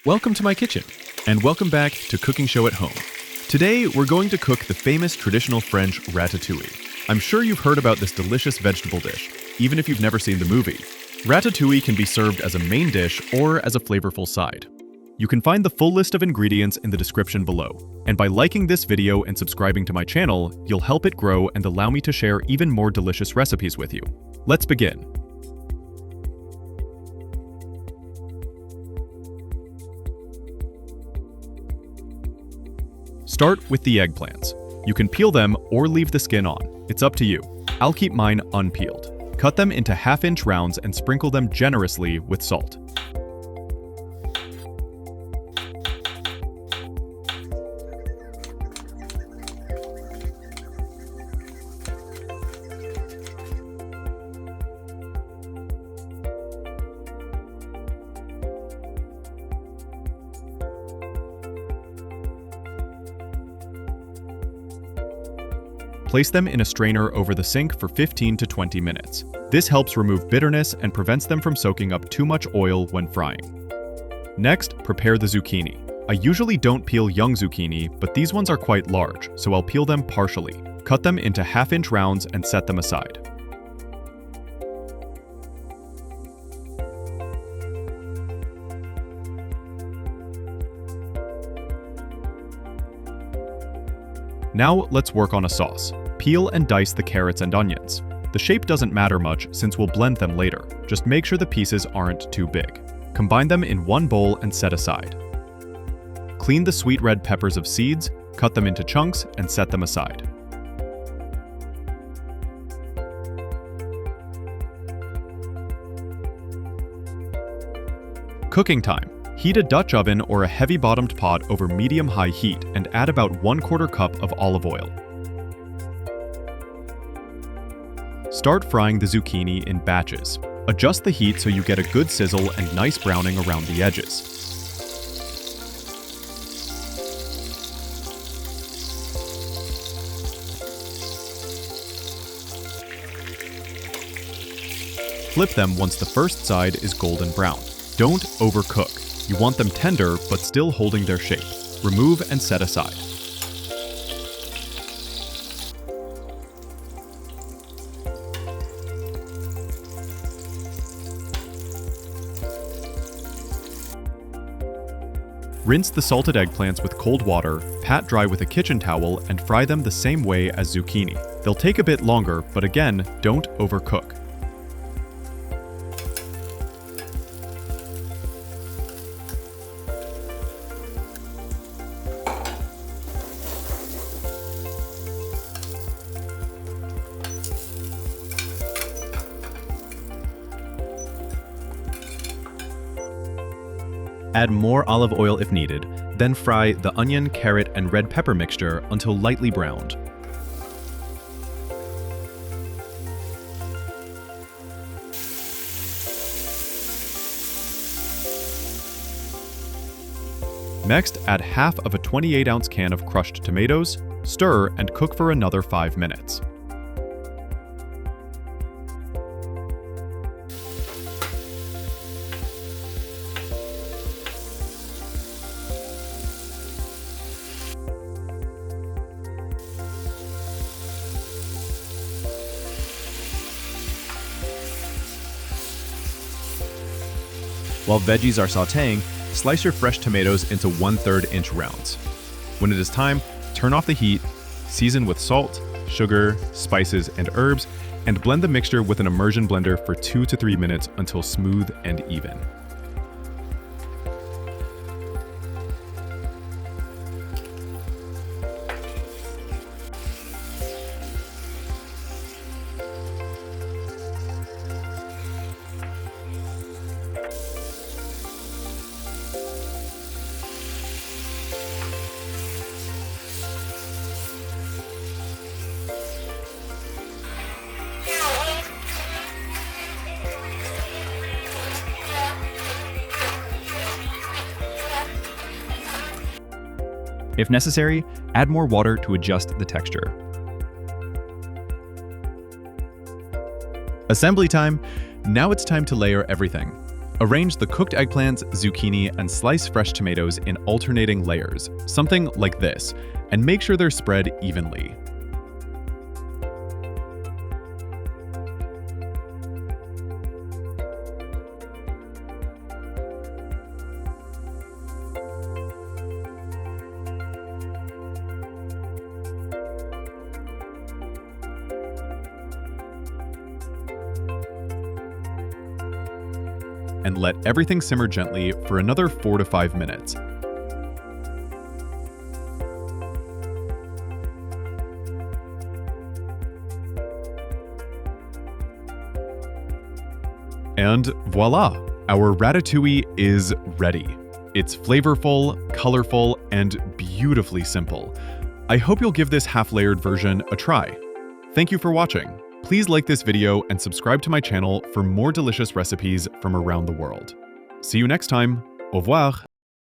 Welcome to my kitchen, and welcome back to Cooking Show at Home. Today, we're going to cook the famous traditional French ratatouille. I'm sure you've heard about this delicious vegetable dish, even if you've never seen the movie. Ratatouille can be served as a main dish or as a flavorful side. You can find the full list of ingredients in the description below. And by liking this video and subscribing to my channel, you'll help it grow and allow me to share even more delicious recipes with you. Let's begin. Start with the eggplants. You can peel them or leave the skin on. It's up to you. I'll keep mine unpeeled. Cut them into half-inch rounds and sprinkle them generously with salt. Place them in a strainer over the sink for 15 to 20 minutes. This helps remove bitterness and prevents them from soaking up too much oil when frying. Next, prepare the zucchini. I usually don't peel young zucchini, but these ones are quite large, so I'll peel them partially. Cut them into half-inch rounds and set them aside. Now let's work on a sauce. Peel and dice the carrots and onions. The shape doesn't matter much since we'll blend them later. Just make sure the pieces aren't too big. Combine them in one bowl and set aside. Clean the sweet red peppers of seeds, cut them into chunks, and set them aside. Cooking time. Heat a Dutch oven or a heavy-bottomed pot over medium-high heat and add about 1/4 cup of olive oil. Start frying the zucchini in batches. Adjust the heat so you get a good sizzle and nice browning around the edges. Flip them once the first side is golden brown. Don't overcook. You want them tender, but still holding their shape. Remove and set aside. Rinse the salted eggplants with cold water, pat dry with a kitchen towel, and fry them the same way as zucchini. They'll take a bit longer, but again, don't overcook. Add more olive oil if needed, then fry the onion, carrot, and red pepper mixture until lightly browned. Next, add half of a 28-ounce can of crushed tomatoes, stir, and cook for another 5 minutes. While veggies are sautéing, slice your fresh tomatoes into 1/3 inch rounds. When it is time, turn off the heat, season with salt, sugar, spices, and herbs, and blend the mixture with an immersion blender for 2 to 3 minutes until smooth and even. If necessary, add more water to adjust the texture. Assembly time! Now it's time to layer everything. Arrange the cooked eggplants, zucchini, and sliced fresh tomatoes in alternating layers, something like this, and make sure they're spread evenly. And let everything simmer gently for another 4 to 5 minutes. And voila! Our ratatouille is ready. It's flavorful, colorful, and beautifully simple. I hope you'll give this half-layered version a try. Thank you for watching. Please like this video and subscribe to my channel for more delicious recipes from around the world. See you next time. Au revoir.